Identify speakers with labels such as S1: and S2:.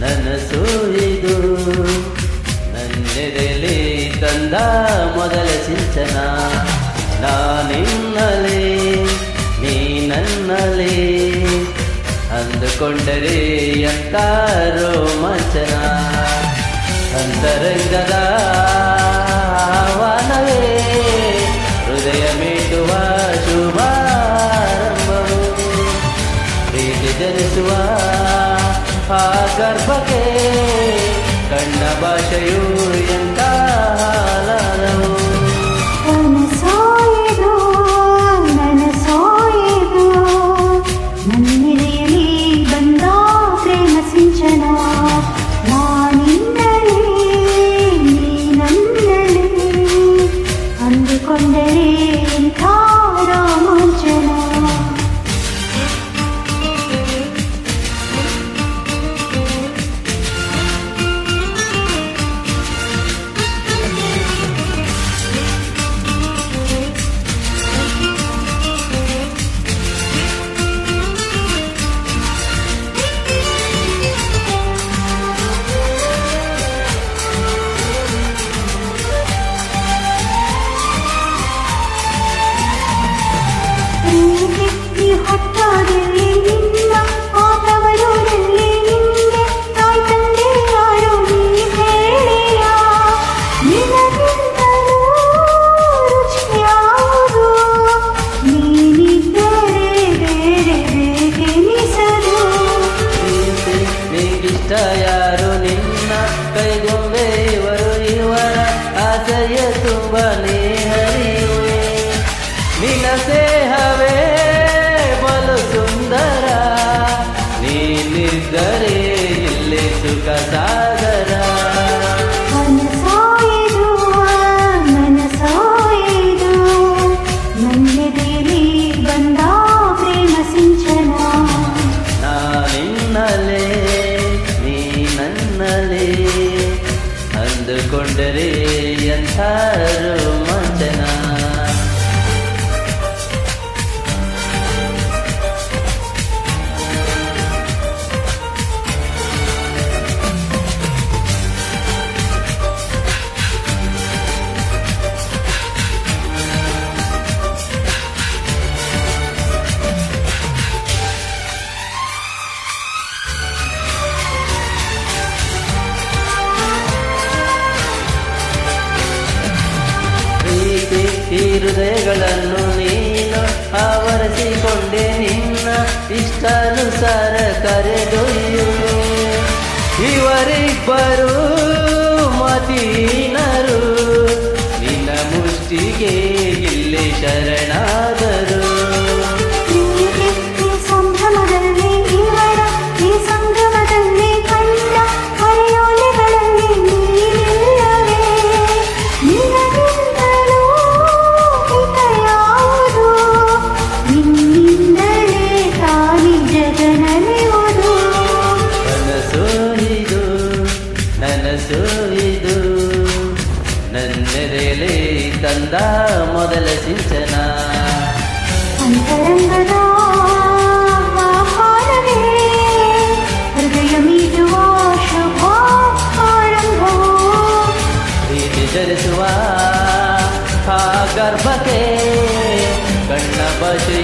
S1: ಕನಸು ಇದು ನನ್ನೆದೆಲಿ ತಂದ ಮೊದಲ ಸಿಂಚನ. ನಾನಿನ್ನಲೇ ನೀ ನನ್ನಲೇ ಅಂದುಕೊಂಡರೆ ಎಂತ ರೋಮಾಂಚನ. ಅಂತರಂಗದ ಆಹ್ವಾನವೇ ಹೃದಯ ಮೀಟುವ ಶುಭಾರಂಭವು. ಪ್ರೀತಿ ಜನಿಸುವ ಆ ಗರ್ಭಕ್ಕೆ ಕಣ್ಣ ಭಾಷೆಯು ಎಂತ ಹಾಲಾರವು.
S2: ನನಸಾಯಿದು ನನ್ನೆದೆಯಲ್ಲಿ ಬಂದ ಪ್ರೇಮ ಸಿಂಚನ. ನಾನಿನ್ನಲೇ ನೀ ನನ್ನಲೇ ಅಂದುಕೊಂಡರೆ ಎಂಥ ರೋಮಾಂಚನ.
S1: ಯಾರು ನಿನ್ನ ಕೈಗೊಂಬೆ ಇವರು ಇವರ ಆಸೆಯ ತುಂಬ ಹರಿಯುವೆ. ನಿನ್ನ ಸ್ನೇಹವೇ ಬಲು ಸುಂದರ ನೀನಿದ್ದರೆ ಇಲ್ಲೇ ಸುಖ ಸಾಗರ.
S2: ನನಸಾಯಿದು ನನ್ನೆದೆಯಲ್ಲಿ ಬಂದ ಪ್ರೇಮ ಸಿಂಚನ.
S1: ನಾನಿನ್ನಲೇ ನನ್ನಲೇ ಅಂದುಕೊಂಡರೆ ಎಂಥ ರೋಮಾಂಚನ. ಈ ಹೃದಯಗಳನ್ನು ನೀನು ಆವರಿಸಿಕೊಂಡೆ ನಿನ್ನ ಇಷ್ಟಾನುಸಾರ ಕರೆದೊಯ್ಯುವೆ. ಇವರಿಬ್ಬರು ಮದೀನರು ನಿನ್ನ ಮುಷ್ಟಿಗೆ ಇಲ್ಲೇ ಶರಣಾದರು. ಕನಸು ಇದು ನನ್ನೆದೆಯಲ್ಲಿ ತಂದ ಮೊದಲ ಸಿಂಚನ.
S2: ಅಂತರಂಗದ ಆಹ್ವಾನವೇ ಹೃದಯ ಮೀಟುವ ಶುಭ ಆರಂಭವು.
S1: ಪ್ರೀತಿ ಜನಿಸುವ ಆ ಗರ್ಭಕ್ಕೆ ಕಣ್ಣ ಭಾಷೆ